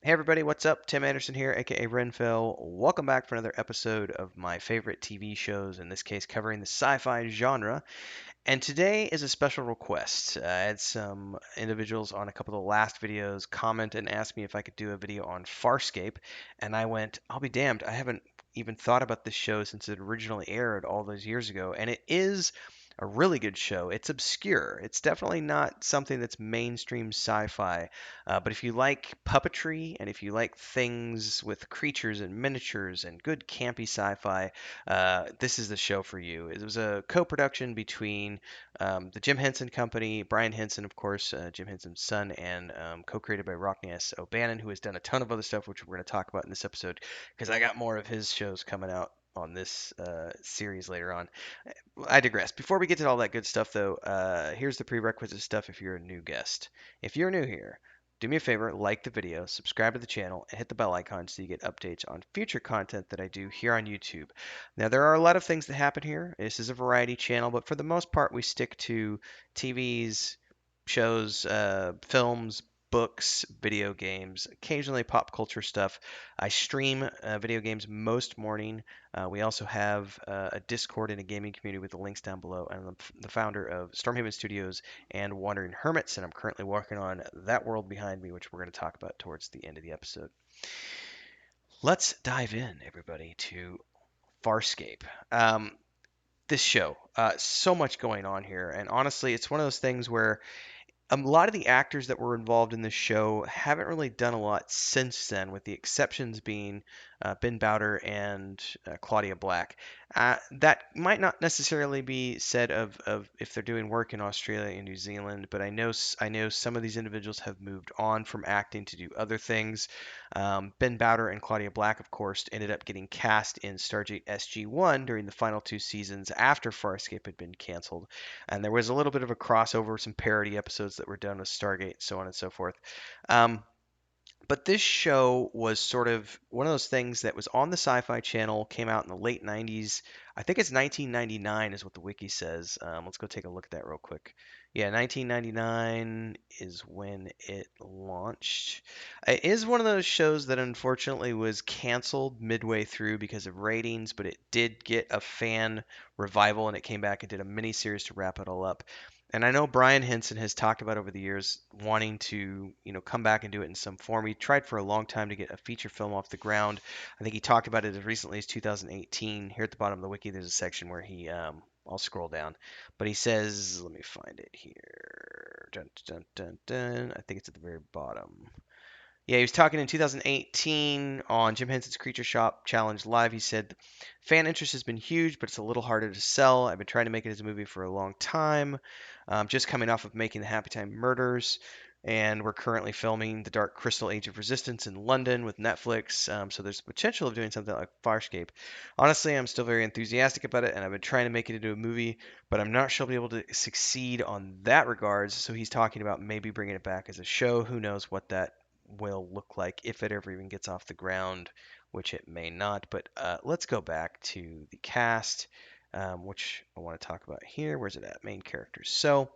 Hey everybody, what's up? Tim Anderson here, aka Renfell. Welcome back for another episode of my favorite TV shows, in this case covering the sci-fi genre. And today is a special request. I had some individuals on a couple of the last videos comment and ask me if I could do a video on Farscape, and I went, I'll be damned, I haven't even thought about this show since it originally aired all those years ago, and it is a really good show. It's obscure. It's definitely not something that's mainstream sci-fi, but if you like puppetry and if you like things with creatures and miniatures and good campy sci-fi, this is the show for you. It was a co-production between the Jim Henson Company, Brian Henson, of course, Jim Henson's son, and co-created by Rockne S. who has done a ton of other stuff, which we're going to talk about in this episode, because I got more of his shows coming out on this series later on. I digress. Before we get to all that good stuff, though, here's the prerequisite stuff if you're a new guest. If you're new here, do me a favor, like the video, subscribe to the channel, and hit the bell icon so you get updates on future content that I do here on YouTube. Now, there are a lot of things that happen here. This is a variety channel, but for the most part, we stick to TVs, shows, films, books, video games, occasionally pop culture stuff. I stream video games most morning. We also have a Discord and a gaming community with the links down below. And I'm the founder of Stormhaven Studios and Wandering Hermits, and I'm currently working on that world behind me, which we're going to talk about towards the end of the episode. Let's dive in, everybody, to Farscape. This show, so much going on here, and honestly, it's one of those things where a lot of the actors that were involved in this show haven't really done a lot since then, with the exceptions being Ben Bowder and Claudia Black. That might not necessarily be said of if they're doing work in Australia and New Zealand, but I know some of these individuals have moved on from acting to do other things. Ben Bowder and Claudia Black, of course, ended up getting cast in Stargate SG-1 during the final two seasons after Farscape had been canceled, and there was a little bit of a crossover, some parody episodes that were done with Stargate, so on and so forth. Um, but this show was sort of one of those things that was on the Sci-Fi Channel, came out in the late 90s. I think it's 1999 is what the wiki says. Let's go take a look at that real quick. Yeah, 1999 is when it launched. It is one of those shows that unfortunately was canceled midway through because of ratings, but it did get a fan revival and it came back and did a mini series to wrap it all up. And I know Brian Henson has talked about over the years wanting to, come back and do it in some form. He tried for a long time to get a feature film off the ground. I think he talked about it as recently as 2018. Here at the bottom of the wiki, there's a section where I'll scroll down, but he says, let me find it here. Dun, dun, dun, dun. I think it's at the very bottom. Yeah, he was talking in 2018 on Jim Henson's Creature Shop Challenge Live. He said, fan interest has been huge, but it's a little harder to sell. I've been trying to make it as a movie for a long time. Just coming off of making the Happy Time Murders, and we're currently filming The Dark Crystal Age of Resistance in London with Netflix. So there's potential of doing something like Farscape. Honestly, I'm still very enthusiastic about it, and I've been trying to make it into a movie, but I'm not sure I'll be able to succeed on that regards. So he's talking about maybe bringing it back as a show. Who knows what that will look like if it ever even gets off the ground, which it may not. But let's go back to the cast, which I want to talk about here. Where's it at? Main characters. So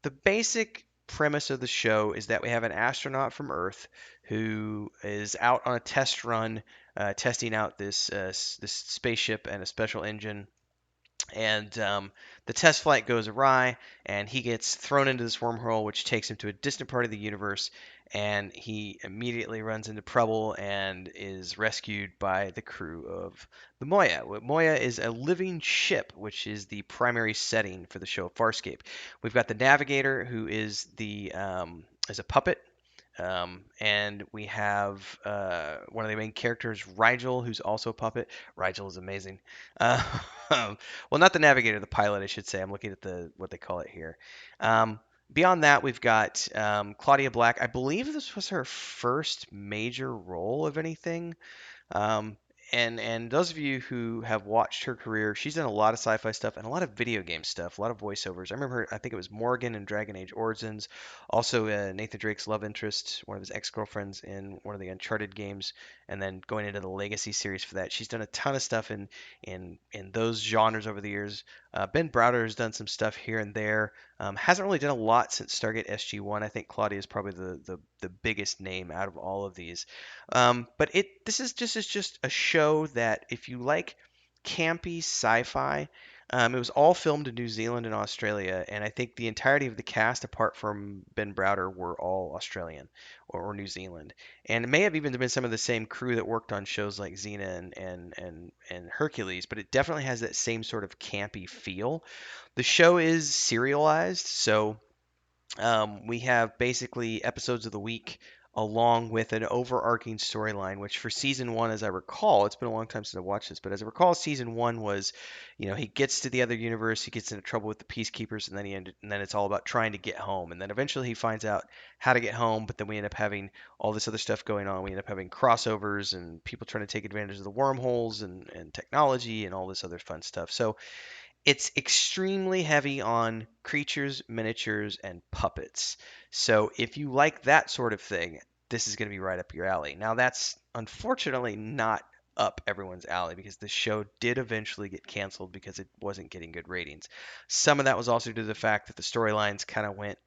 the basic premise of the show is that we have an astronaut from Earth who is out on a test run, testing out this spaceship and a special engine, and the test flight goes awry, and he gets thrown into this wormhole, which takes him to a distant part of the universe. And he immediately runs into trouble and is rescued by the crew of the Moya. Moya is a living ship, which is the primary setting for the show Farscape. We've got the navigator, who is a puppet, and we have one of the main characters, Rigel, who's also a puppet. Rigel is amazing. Uh, well, not the navigator, the pilot, I should say. I'm looking at the what they call it here. Um, Beyond that, we've got Claudia Black. I believe this was her first major role of anything. Um, and those of you who have watched her career, she's done a lot of sci-fi stuff and a lot of video game stuff, a lot of voiceovers. I remember her, I think it was Morgan in Dragon Age Origins, also Nathan Drake's love interest, one of his ex-girlfriends in one of the Uncharted games, and then going into the Legacy series for that. She's done a ton of stuff in those genres over the years. Ben Browder has done some stuff here and there. Hasn't really done a lot since Stargate SG-1. I think Claudia is probably the biggest name out of all of these. But this is just a show that if you like campy sci-fi, it was all filmed in New Zealand and Australia, and I think the entirety of the cast, apart from Ben Browder, were all Australian or New Zealand. And it may have even been some of the same crew that worked on shows like Xena and Hercules, but it definitely has that same sort of campy feel. The show is serialized, so we have basically episodes of the week along with an overarching storyline, which for season one, as I recall, it's been a long time since I watched this, but as I recall, season one was, he gets to the other universe, he gets into trouble with the peacekeepers, and and then it's all about trying to get home, and then eventually he finds out how to get home, but then we end up having all this other stuff going on. We end up having crossovers and people trying to take advantage of the wormholes and technology and all this other fun stuff. So it's extremely heavy on creatures, miniatures, and puppets. So if you like that sort of thing, this is going to be right up your alley. Now, that's unfortunately not up everyone's alley because the show did eventually get canceled because it wasn't getting good ratings. Some of that was also due to the fact that the storylines kind of went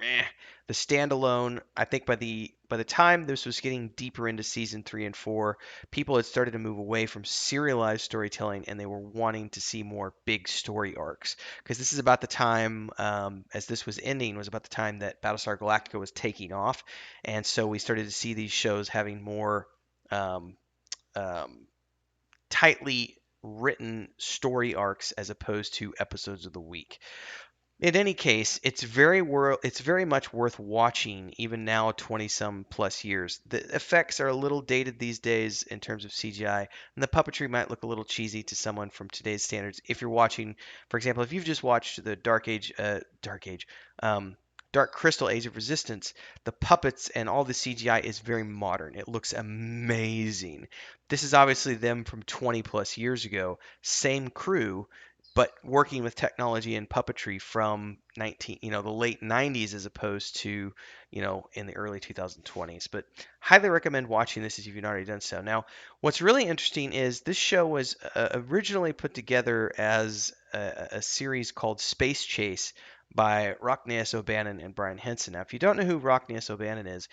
eh. The standalone, I think by the time this was getting deeper into season 3 and 4, people had started to move away from serialized storytelling and they were wanting to see more big story arcs. Because this is about the time, as this was ending, was about the time that Battlestar Galactica was taking off, and so we started to see these shows having more um, um, tightly written story arcs as opposed to episodes of the week. In any case, it's very much worth watching even now 20 some plus years. The effects are a little dated these days in terms of CGI, and the puppetry might look a little cheesy to someone from today's standards. If you're watching, for example, if you've just watched the um, Dark Crystal Age of Resistance, the puppets and all the CGI is very modern. It looks amazing. This is obviously them from 20 plus years ago, same crew, but working with technology and puppetry from the late 90s as opposed to, in the early 2020s. But highly recommend watching this if you've not already done so. Now, what's really interesting is this show was originally put together as a series called Space Chase by Rockne S. O'Bannon and Brian Henson. Now, if you don't know who Rockne S. O'Bannon is,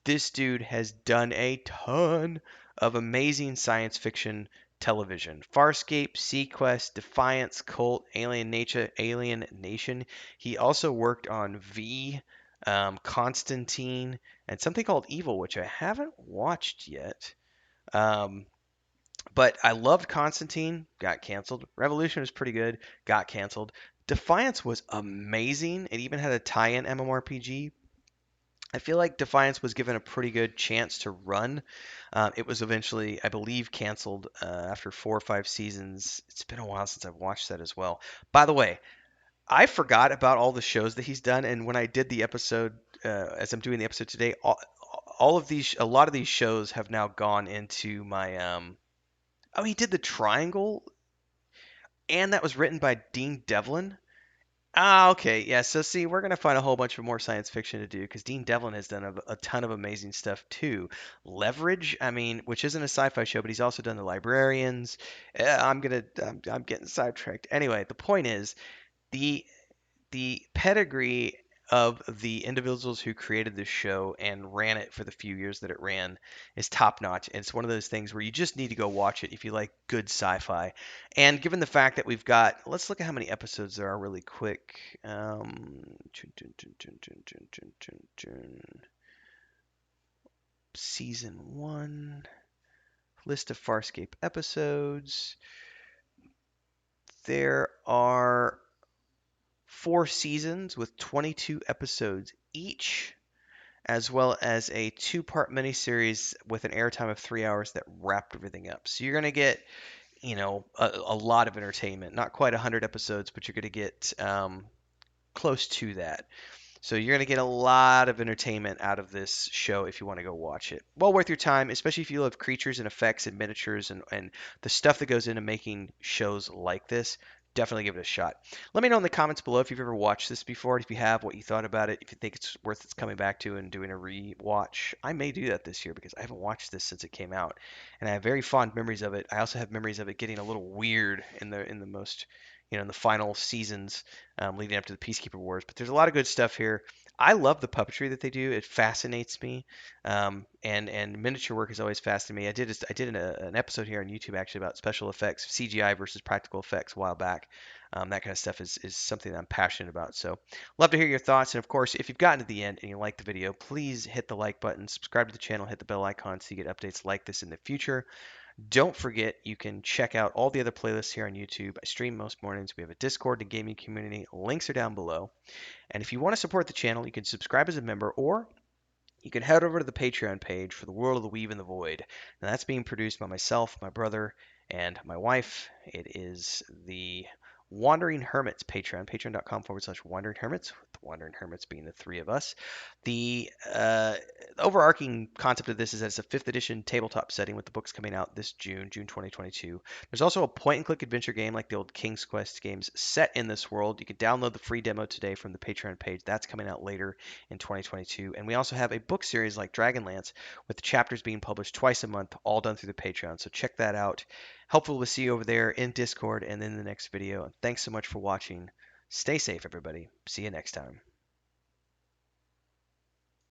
this dude has done a ton of amazing science fiction television. Farscape, Sequest, Defiance, Cult, Alien Nation. He also worked on V, Constantine, and something called Evil, which I haven't watched yet. Um, but I loved Constantine, got canceled. Revolution was pretty good, got canceled. Defiance was amazing. It even had a tie-in MMORPG. I feel like Defiance was given a pretty good chance to run. It was eventually, I believe, canceled after 4 or 5 seasons. It's been a while since I've watched that as well. By the way, I forgot about all the shows that he's done, and when I did the episode, as I'm doing the episode today, a lot of these shows have now gone into my. Oh, he did the Triangle, and that was written by Dean Devlin. Ah, okay. Yeah, so see, we're going to find a whole bunch of more science fiction to do because Dean Devlin has done a ton of amazing stuff too. Leverage, I mean, which isn't a sci-fi show, but he's also done The Librarians. I'm getting sidetracked. Anyway, the point is the the pedigree of the individuals who created this show and ran it for the few years that it ran is top notch. It's one of those things where you just need to go watch it if you like good sci-fi. And given the fact that we've got, let's look at how many episodes there are really quick. Season one, list of Farscape episodes. There are 4 seasons with 22 episodes each, as well as a two-part miniseries with an airtime of 3 hours that wrapped everything up. So you're going to get, a lot of entertainment. Not quite 100 episodes, but you're going to get close to that. So you're going to get a lot of entertainment out of this show if you want to go watch it. Well worth your time, especially if you love creatures and effects and miniatures and the stuff that goes into making shows like this. Definitely give it a shot. Let me know in the comments below if you've ever watched this before, if you have, what you thought about it, if you think it's worth its coming back to and doing a re-watch. I may do that this year because I haven't watched this since it came out, and I have very fond memories of it. I also have memories of it getting a little weird in the most in the final seasons leading up to the Peacekeeper Wars. But there's a lot of good stuff here. I love the puppetry that they do. It fascinates me, and miniature work has always fascinated me. I did an episode here on YouTube actually about special effects, CGI versus practical effects a while back. That kind of stuff is something that I'm passionate about. So love to hear your thoughts. And of course, if you've gotten to the end and you like the video, please hit the like button, subscribe to the channel, hit the bell icon so you get updates like this in the future. Don't forget, you can check out all the other playlists here on YouTube. I stream most mornings. We have a Discord and gaming community. Links are down below. And if you want to support the channel, you can subscribe as a member, or you can head over to the Patreon page for the World of the Weave and the Void. Now, that's being produced by myself, my brother, and my wife. It is the Wandering Hermits Patreon, patreon.com/Wandering Hermits, with the Wandering Hermits being the three of us. The overarching concept of this is that it's a 5th edition tabletop setting with the books coming out this June 2022. There's also a point and click adventure game like the old King's Quest games set in this world. You can download the free demo today from the Patreon page. That's coming out later in 2022. And we also have a book series like Dragonlance with the chapters being published twice a month, all done through the Patreon. So check that out. Helpful to see you over there in Discord and in the next video. And thanks so much for watching. Stay safe, everybody. See you next time.